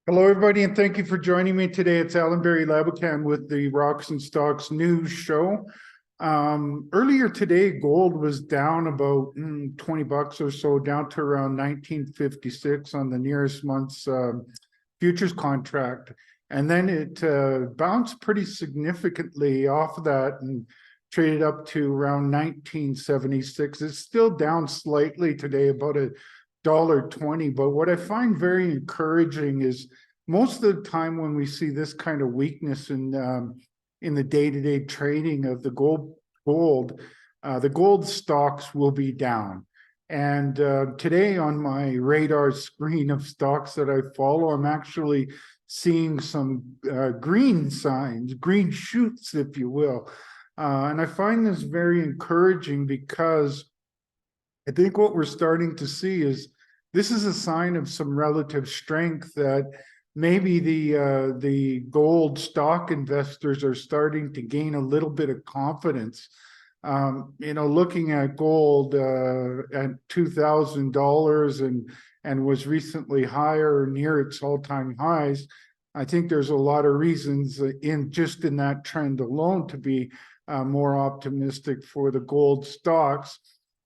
Hello, everybody, and thank you for joining me today. It's Allan Laboucan with the Rocks and Stocks News Show. Earlier today, gold was down about $20 or so, down to around 1956 on the nearest month's futures contract. And then it bounced pretty significantly off of that and traded up to around 1976. It's still down slightly today, about $1.20. But what I find very encouraging is most of the time when we see this kind of weakness in the day-to-day trading of the gold, the gold stocks will be down. And today on my radar screen of stocks that I follow, I'm actually seeing some green signs, green shoots, if you will. And I find this very encouraging because I think what we're starting to see is this is a sign of some relative strength that maybe the gold stock investors are starting to gain a little bit of confidence. Looking at gold at $2,000 and was recently higher near its all-time highs. I think there's a lot of reasons in that trend alone to be more optimistic for the gold stocks.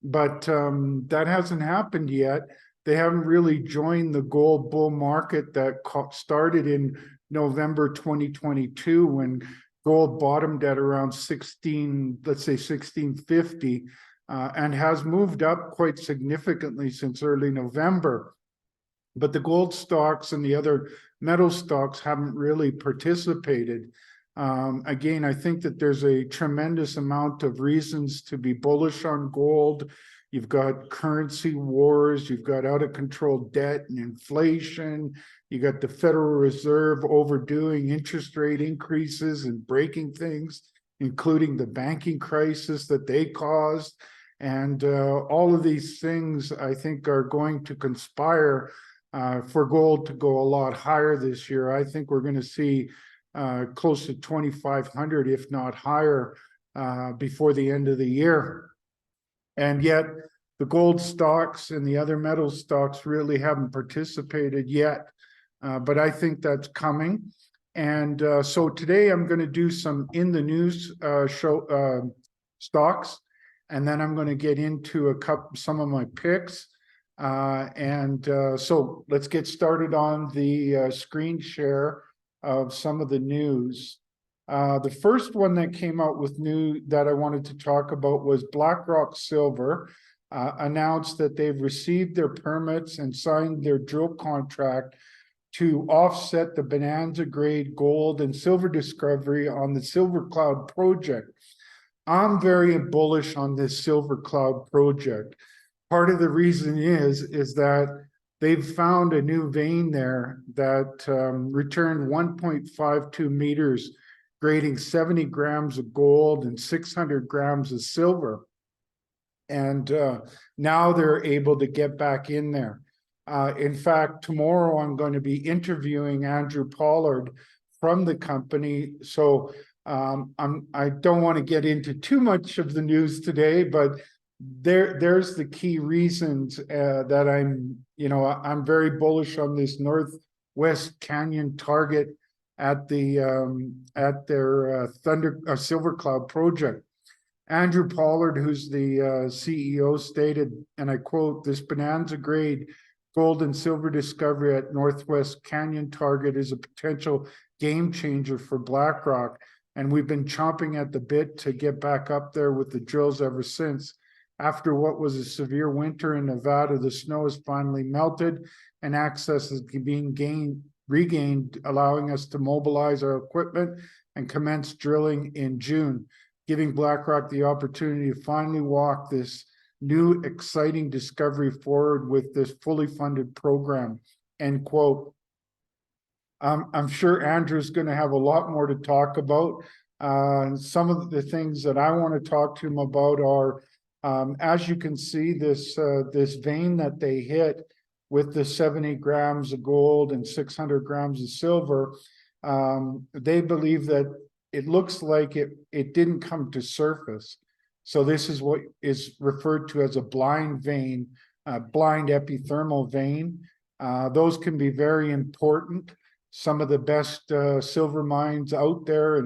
But that hasn't happened yet. They haven't really joined the gold bull market that started in November 2022 when gold bottomed at around 1650, and has moved up quite significantly since early November. But the gold stocks and the other metal stocks haven't really participated. Again, I think that there's a tremendous amount of reasons to be bullish on gold. You've got currency wars, you've got out of control debt and inflation, you got the Federal Reserve overdoing interest rate increases and breaking things, including the banking crisis that they caused. And all of these things, I think, are going to conspire for gold to go a lot higher this year. I think we're going to see close to 2,500, if not higher, before the end of the year. And yet the gold stocks and the other metal stocks really haven't participated yet. But I think that's coming. And so today I'm going to do some in the news stocks, and then I'm going to get into some of my picks. So let's get started on the screen share of some of the news. The first one that came out with news that I wanted to talk about was BlackRock Silver announced that they've received their permits and signed their drill contract to offset the bonanza grade gold and silver discovery on the Silver Cloud project. I'm very bullish on this Silver Cloud project. Part of the reason is that they've found a new vein there that returned 1.52 meters, grading 70 grams of gold and 600 grams of silver. And now they're able to get back in there. In fact, tomorrow I'm going to be interviewing Andrew Pollard from the company. So I don't want to get into too much of the news today, but there's the key reasons that I'm very bullish on this Northwest Canyon target at their Silver Cloud project. Andrew Pollard, who's the CEO, stated, and I quote, "This bonanza grade gold and silver discovery at Northwest Canyon target is a potential game changer for BlackRock, and we've been chomping at the bit to get back up there with the drills ever since. After what was a severe winter in Nevada, the snow has finally melted and access is being regained, allowing us to mobilize our equipment and commence drilling in June, giving BlackRock the opportunity to finally walk this new exciting discovery forward with this fully funded program," end quote. I'm sure Andrew's going to have a lot more to talk about. Some of the things that I want to talk to him about are, as you can see, this vein that they hit with the 70 grams of gold and 600 grams of silver. They believe that it looks like it didn't come to surface. So this is what is referred to as a blind vein, blind epithermal vein. Those can be very important. some of the best silver mines out there,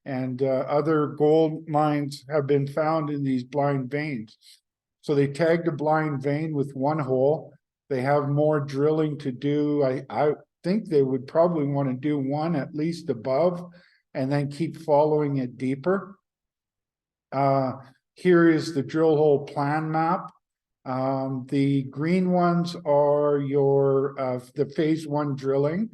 and other gold mines have been found in these blind veins. So they tagged a blind vein with one hole. They have more drilling to do. I think they would probably want to do one at least above and then keep following it deeper. Here is the drill hole plan map. The green ones are the phase 1 drilling.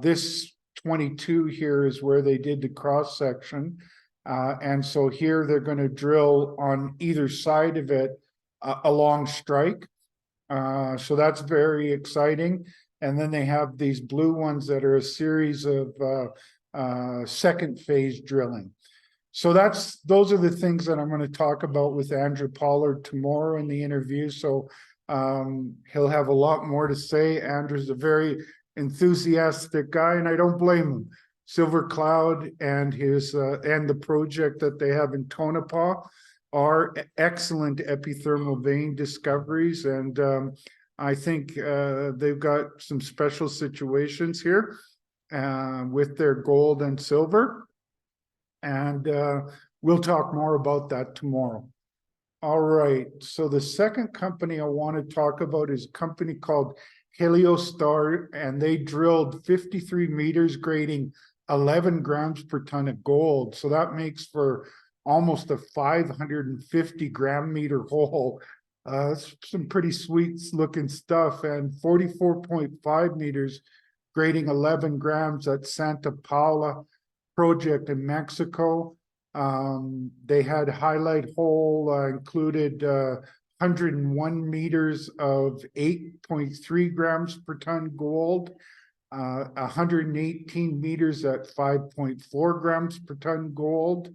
This 22 here is where they did the cross section. And so here they're going to drill on either side of it along strike. So that's very exciting. And then they have these blue ones that are a series of second phase drilling. So those are the things that I'm going to talk about with Andrew Pollard tomorrow in the interview. So he'll have a lot more to say. Andrew's a very enthusiastic guy, and I don't blame him. Silver Cloud and the project that they have in Tonopah are excellent epithermal vein discoveries, and I think they've got some special situations here with their gold and silver. And we'll talk more about that tomorrow. All right, so the second company I want to talk about is a company called Heliostar, and they drilled 53 meters grading 11 grams per ton of gold. So that makes for almost a 550 gram meter hole. Some pretty sweet looking stuff, and 44.5 meters grading 11 grams at Santa Paula project in Mexico. They had highlight hole included 101 meters of 8.3 grams per ton gold, 118 meters at 5.4 grams per ton gold.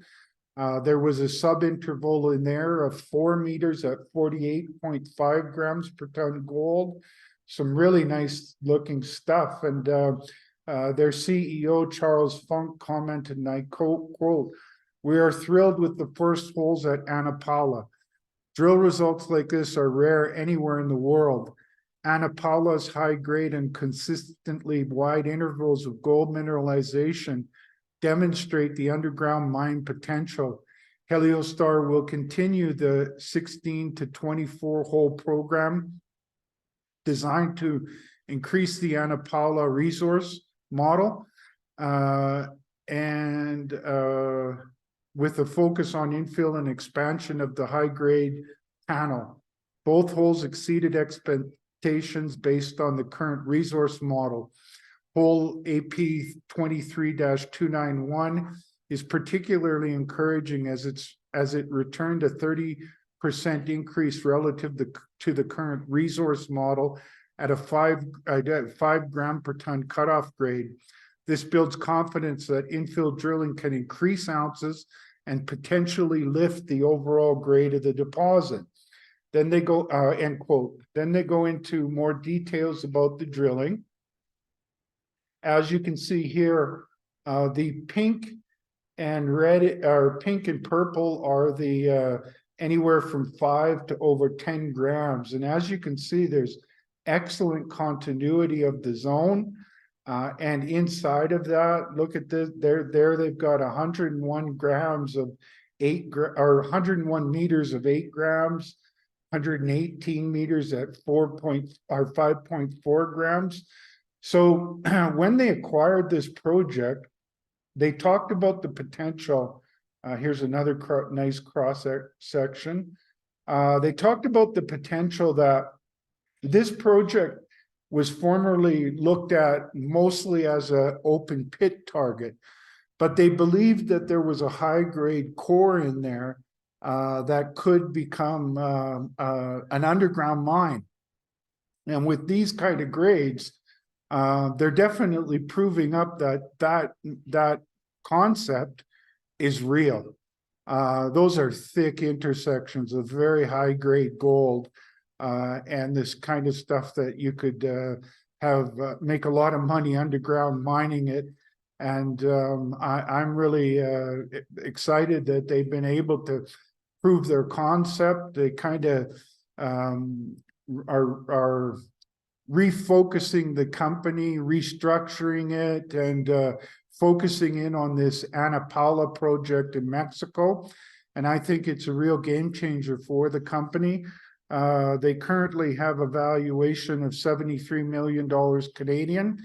There was a sub-interval in there of 4 meters at 48.5 grams per ton gold. Some really nice looking stuff. And their CEO, Charles Funk, commented, and I quote, "We are thrilled with the first holes at Ana Paula. Drill results like this are rare anywhere in the world. Ana Paula's high grade and consistently wide intervals of gold mineralization demonstrate the underground mine potential. Heliostar will continue the 16 to 24 hole program designed to increase the Ana Paula resource model, and with a focus on infill and expansion of the high-grade panel. Both holes exceeded expectations based on the current resource model. Hole AP 23-291 is particularly encouraging as it returned a 30% increase relative to the current resource model at a 5 gram per ton cutoff grade. This builds confidence that infill drilling can increase ounces and potentially lift the overall grade of the deposit." Then they go, end quote. Then they go into more details about the drilling. As you can see here, the pink and red, or pink and purple, are the anywhere from 5 to over 10 grams. And as you can see, there's excellent continuity of the zone. And inside of that, look at this, there they've got 101 grams of 101 meters of 8 grams, 118 meters at 5.4 grams. So when they acquired this project, they talked about the potential. Here's another nice cross section. They talked about the potential that this project was formerly looked at mostly as an open pit target, but they believed that there was a high-grade core in there that could become an underground mine. And with these kind of grades, they're definitely proving up that concept is real. Those are thick intersections of very high-grade gold. And this kind of stuff that you could make a lot of money underground mining it. And I'm really excited that they've been able to prove their concept. They kind of are refocusing the company, restructuring it, and focusing in on this Ana Paula project in Mexico. And I think it's a real game changer for the company. They currently have a valuation of $73 million Canadian,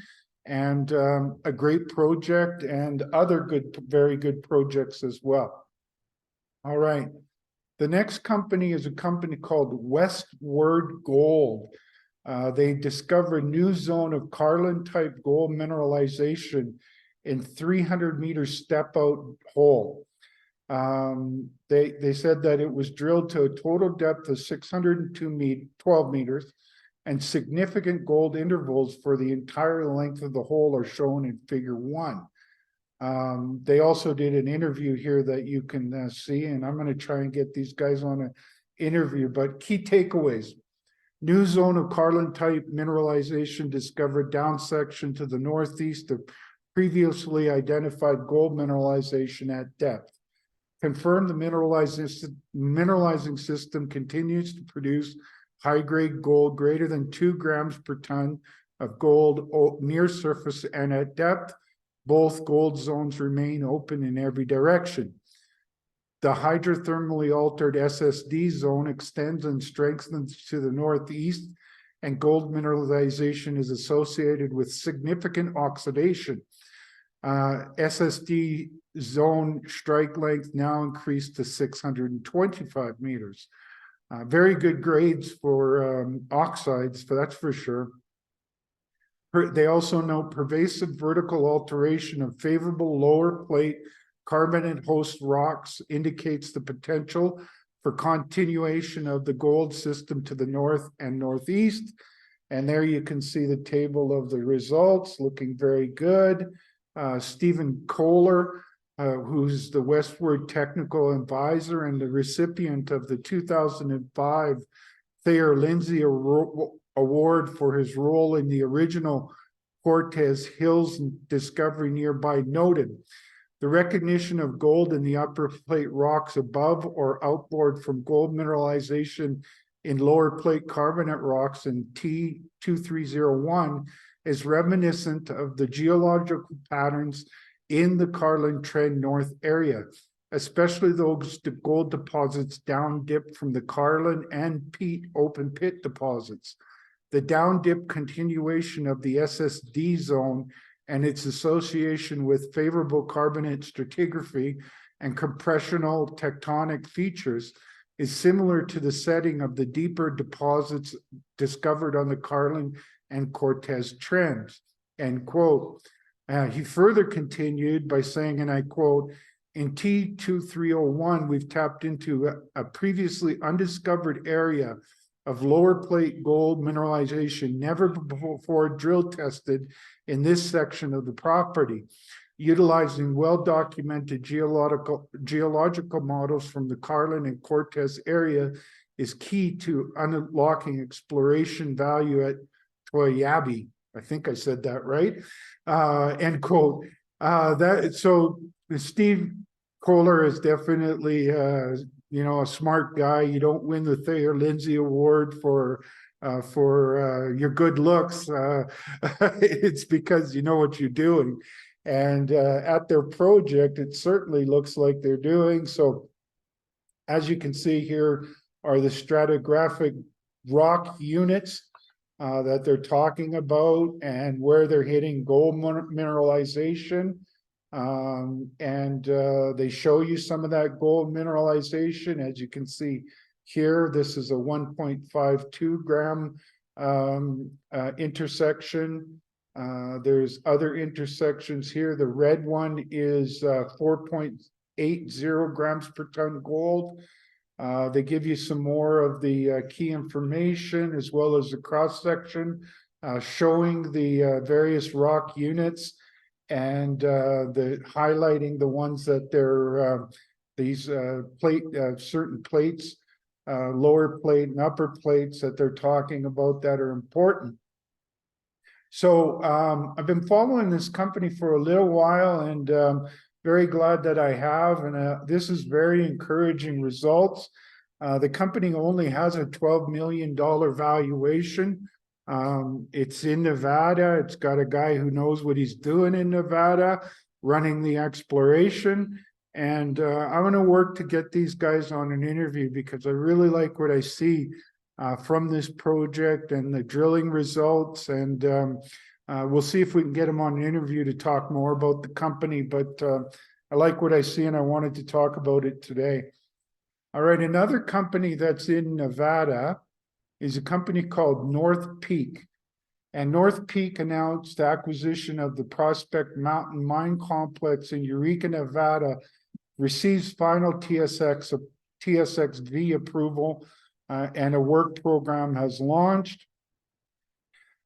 and a great project and other very good projects as well. All right. The next company is a company called Westward Gold. They discover a new zone of Carlin-type gold mineralization in 300-meter step-out hole. They said that it was drilled to a total depth of 12 meters, and significant gold intervals for the entire length of the hole are shown in Figure 1. They also did an interview here that you can see, and I'm going to try and get these guys on an interview, but key takeaways. New zone of Carlin-type mineralization discovered down section to the northeast of previously identified gold mineralization at depth. Confirmed the mineralizing system continues to produce high-grade gold greater than 2 grams per ton of gold near surface and at depth. Both gold zones remain open in every direction. The hydrothermally altered SSD zone extends and strengthens to the northeast, and gold mineralization is associated with significant oxidation. SSD zone strike length now increased to 625 meters. Very good grades for oxides, that's for sure. They also note pervasive vertical alteration of favorable lower plate carbonate host rocks indicates the potential for continuation of the gold system to the north and northeast. And there you can see the table of the results, looking very good. Stephen Kohler, who's the Westward Technical Advisor and the recipient of the 2005 Thayer Lindsay Award for his role in the original Cortez Hills discovery nearby, noted the recognition of gold in the upper plate rocks above or outboard from gold mineralization in lower plate carbonate rocks in T2301 is reminiscent of the geological patterns in the Carlin Trend North area, especially those gold deposits down dip from the Carlin and Pete open pit deposits. The down dip continuation of the SSD zone and its association with favorable carbonate stratigraphy and compressional tectonic features is similar to the setting of the deeper deposits discovered on the Carlin and Cortez trends, end quote. He further continued by saying, and I quote, in T2301, we've tapped into a previously undiscovered area of lower plate gold mineralization never before drill tested in this section of the property. Utilizing well-documented geological models from the Carlin and Cortez area is key to unlocking exploration value at Toyabe. I think I said that right. End quote. So Steve Kohler is definitely a smart guy. You don't win the Thayer Lindsay Award for your good looks. It's because you know what you're doing. And at their project, it certainly looks like they're doing. So as you can see here are the stratigraphic rock units that they're talking about and where they're hitting gold mineralization. They show you some of that gold mineralization. As you can see here, this is a 1.52 gram intersection. There's other intersections here. The red one is 4.80 grams per ton gold. They give you some more of the key information as well as the cross section showing the various rock units and highlighting the ones that they're certain plates, lower plate and upper plates that they're talking about that are important. So I've been following this company for a little while and very glad that I have, and this is very encouraging results. The company only has a $12 million valuation. It's in Nevada. It's got a guy who knows what he's doing in Nevada, running the exploration. And I'm going to work to get these guys on an interview because I really like what I see from this project and the drilling results. And we'll see if we can get them on an interview to talk more about the company. But I like what I see and I wanted to talk about it today. All right, another company that's in Nevada is a company called North Peak. And North Peak announced acquisition of the Prospect Mountain Mine Complex in Eureka, Nevada, receives final TSXV approval, and a work program has launched.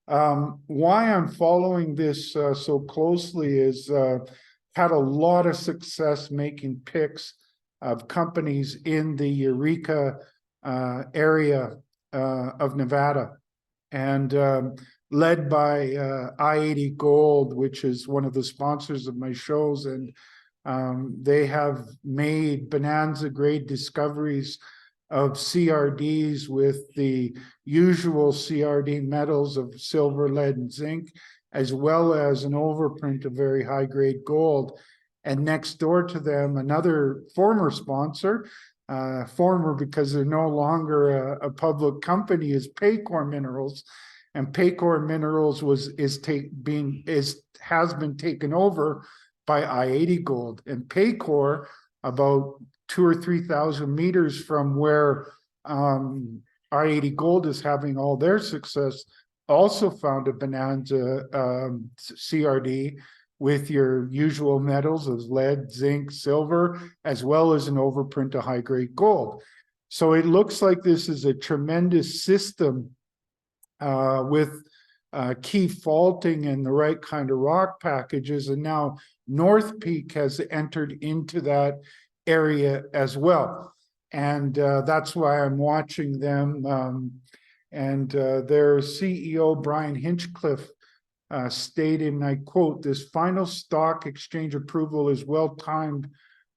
Why I'm following this so closely is had a lot of success making picks of companies in the Eureka area of Nevada, and led by I-80 Gold, which is one of the sponsors of my shows. And they have made bonanza grade discoveries of CRDs with the usual CRD metals of silver, lead, and zinc, as well as an overprint of very high grade gold. And next door to them, another former sponsor, former because they're no longer a public company, is Paycore Minerals. And Paycore Minerals has been taken over by I-80 Gold. And Paycore, about 2,000 or 3,000 meters from where I-80 Gold is having all their success, also found a bonanza CRD with your usual metals of lead, zinc, silver, as well as an overprint of high-grade gold. So it looks like this is a tremendous system with key faulting and the right kind of rock packages. And now North Peak has entered into that area as well. And that's why I'm watching them. Their CEO, Brian Hinchcliffe, stated, and I quote, "This final stock exchange approval is well timed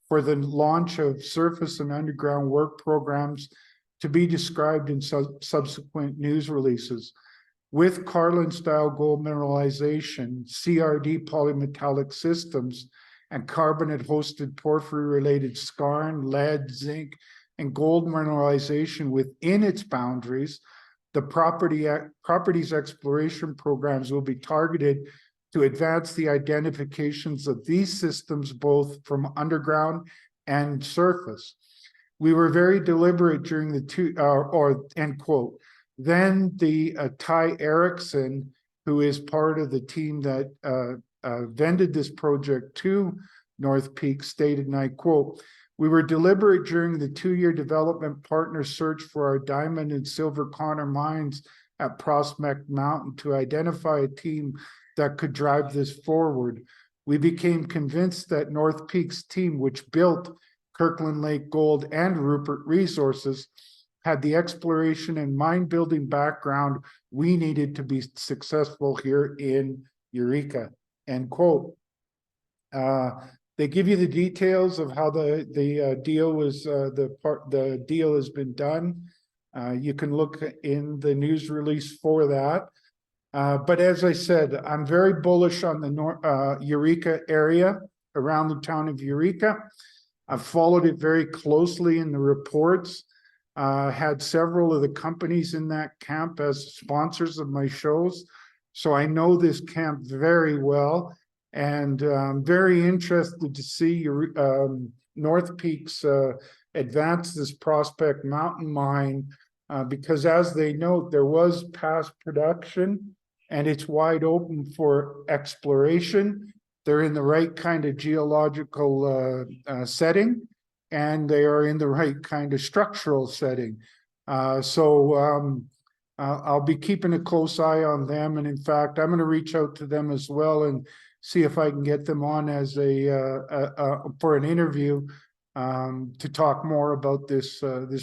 for the launch of surface and underground work programs to be described in subsequent news releases. With Carlin-style gold mineralization, CRD polymetallic systems, and carbonate-hosted porphyry-related skarn, lead, zinc, and gold mineralization within its boundaries, the property's exploration programs will be targeted to advance the identifications of these systems both from underground and surface. We were very deliberate during the end quote. Then the Ty Erickson, who is part of the team that vended this project to North Peak, stated, and I quote, "We were deliberate during the 2-year development partner search for our diamond and silver Connor mines at Prospect Mountain to identify a team that could drive this forward. We became convinced that North Peak's team, which built Kirkland Lake Gold and Rupert Resources, had the exploration and mine building background we needed to be successful here in Eureka," end quote. They give you the details of how the deal was the deal has been done. You can look in the news release for that. But as I said, I'm very bullish on the Eureka area around the town of Eureka. I've followed it very closely in the reports. Had several of the companies in that camp as sponsors of my shows. So I know this camp very well. And I'm very interested to see North Peak's advance this Prospect Mountain mine, because as they note, there was past production and it's wide open for exploration. They're in the right kind of geological setting, and they are in the right kind of structural setting. I'll be keeping a close eye on them. And in fact, I'm going to reach out to them as well and see if I can get them on as for an interview to talk more about this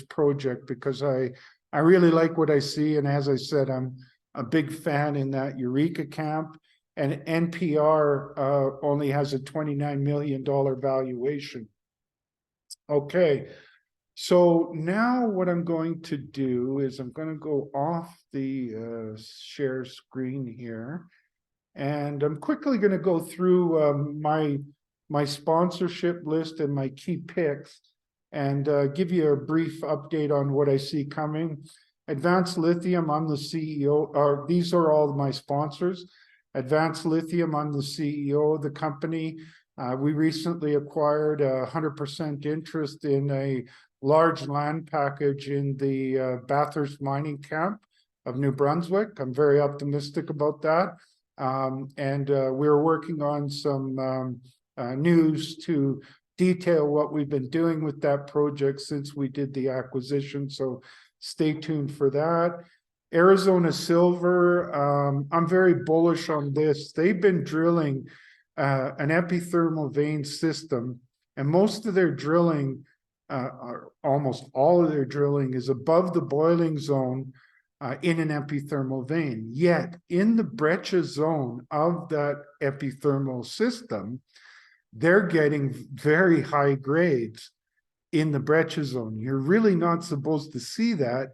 project, because I really like what I see. And as I said, I'm a big fan in that Eureka camp, and NPR only has a $29 million valuation. Okay, So now what I'm going to do is I'm going to go off the share screen here, and I'm quickly going to go through my sponsorship list and my key picks, and give you a brief update on what I see coming. Advanced Lithium, I'm the CEO. These are all my sponsors. Advanced Lithium, I'm the CEO of the company. We recently acquired 100% interest in a large land package in the Bathurst mining camp of New Brunswick. I'm very optimistic about that. And we're working on some news to detail what we've been doing with that project since we did the acquisition. So stay tuned for that. Arizona Silver, I'm very bullish on this. They've been drilling an epithermal vein system, and most of their drilling, or almost all of their drilling, is above the boiling zone in an epithermal vein. Yet in the breccia zone of that epithermal system, they're getting very high grades in the breccia zone. You're really not supposed to see that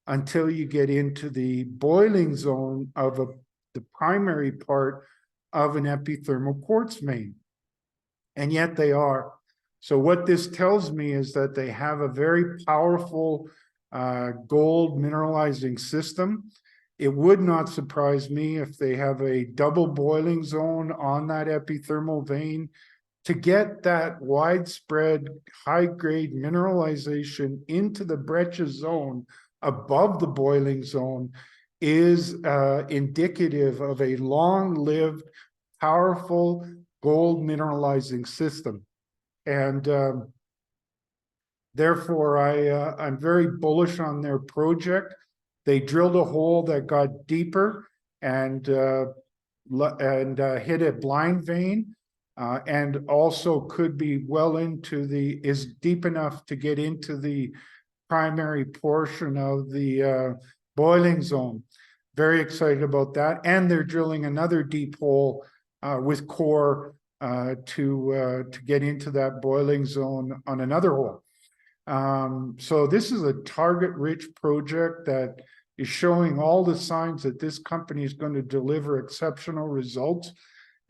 until you get into the boiling zone of the primary part of an epithermal quartz vein. And yet they are. So what this tells me is that they have a very powerful gold mineralizing system. It would not surprise me if they have a double boiling zone on that epithermal vein. To get that widespread high-grade mineralization into the breccia zone above the boiling zone is indicative of a long-lived, powerful gold mineralizing system. And therefore, I'm very bullish on their project. They drilled a hole that got deeper and hit a blind vein. And also could be well into is deep enough to get into the primary portion of the boiling zone. Very excited about that. And they're drilling another deep hole with Corp to get into that boiling zone on another hole. So this is a target-rich project that is showing all the signs that this company is going to deliver exceptional results.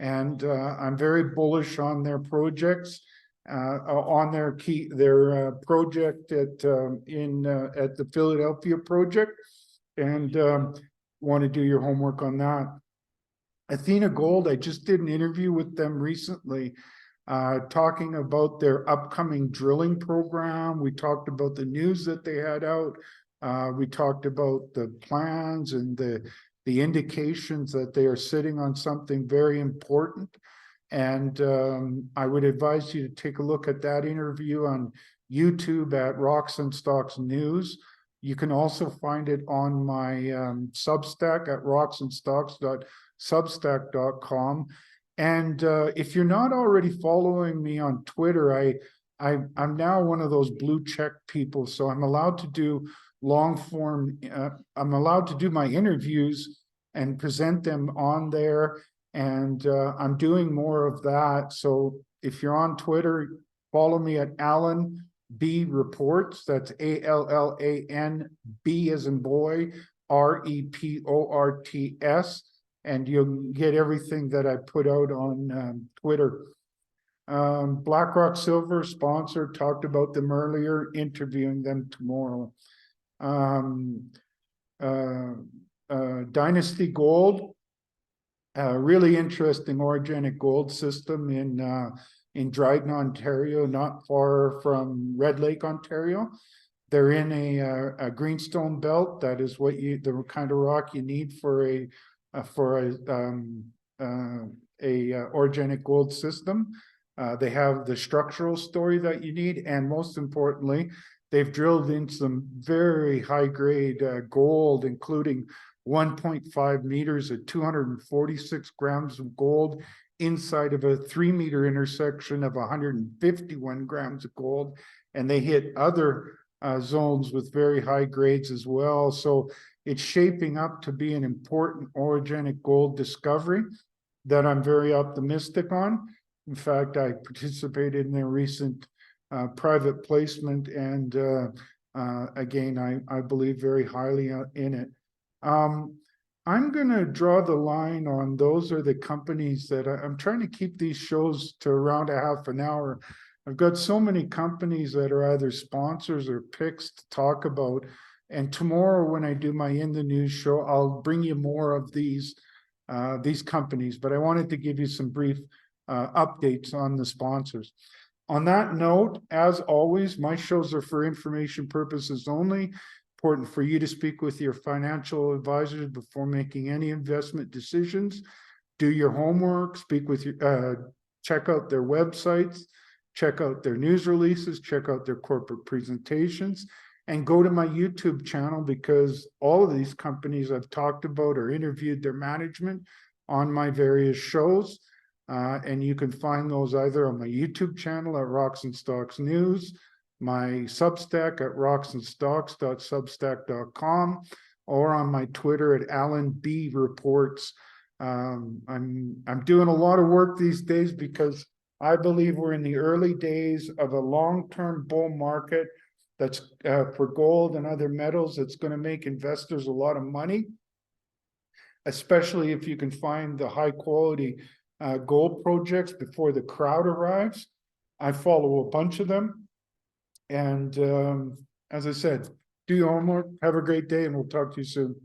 And I'm very bullish on their projects, on their project at the Philadelphia project, and want to do your homework on that. Athena Gold, I just did an interview with them recently, talking about their upcoming drilling program. We talked about the news that they had out. We talked about the plans and the indications that they are sitting on something very important. And I would advise you to take a look at that interview on YouTube at Rocks and Stocks News. You can also find it on my Substack at rocksandstocks.substack.com. And if you're not already following me on Twitter, I'm now one of those blue check people, so I'm allowed to do long form. I'm allowed to do my interviews and present them on there, and I'm doing more of that. So if you're on Twitter, follow me at Allan B Reports. That's ALLAN B as in boy, REPORTS, and you'll get everything that I put out on Twitter. BlackRock Silver sponsor, talked about them earlier, interviewing them tomorrow. Dynasty Gold, really interesting orogenic gold system in Dryden, Ontario, not far from Red Lake, Ontario. They're in a greenstone belt. That is the kind of rock you need for a orogenic gold system. They have the structural story that you need, and most importantly, they've drilled in some very high-grade gold, including 1.5 meters at 246 grams of gold inside of a 3-meter intersection of 151 grams of gold. And they hit other zones with very high grades as well. So it's shaping up to be an important orogenic gold discovery that I'm very optimistic on. In fact, I participated in their recent private placement, and again, I believe very highly in it. I'm going to draw the line on those are the companies that I'm trying to keep these shows to around a half an hour. I've got so many companies that are either sponsors or picks to talk about. And tomorrow, when I do my In the News show, I'll bring you more of these companies. But I wanted to give you some brief updates on the sponsors. On that note, as always, my shows are for information purposes only. Important for you to speak with your financial advisors before making any investment decisions. Do your homework, speak with your, check out their websites, check out their news releases, check out their corporate presentations, and go to my YouTube channel, because all of these companies I've talked about or interviewed their management on my various shows. And you can find those either on my YouTube channel at Rocks and Stocks News, my Substack at rocksandstocks.substack.com, or on my Twitter at Allan B Reports. I'm doing a lot of work these days because I believe we're in the early days of a long-term bull market that's for gold and other metals that's going to make investors a lot of money, especially if you can find the high quality gold projects before the crowd arrives. I follow a bunch of them. And as I said, do your homework, have a great day, and we'll talk to you soon.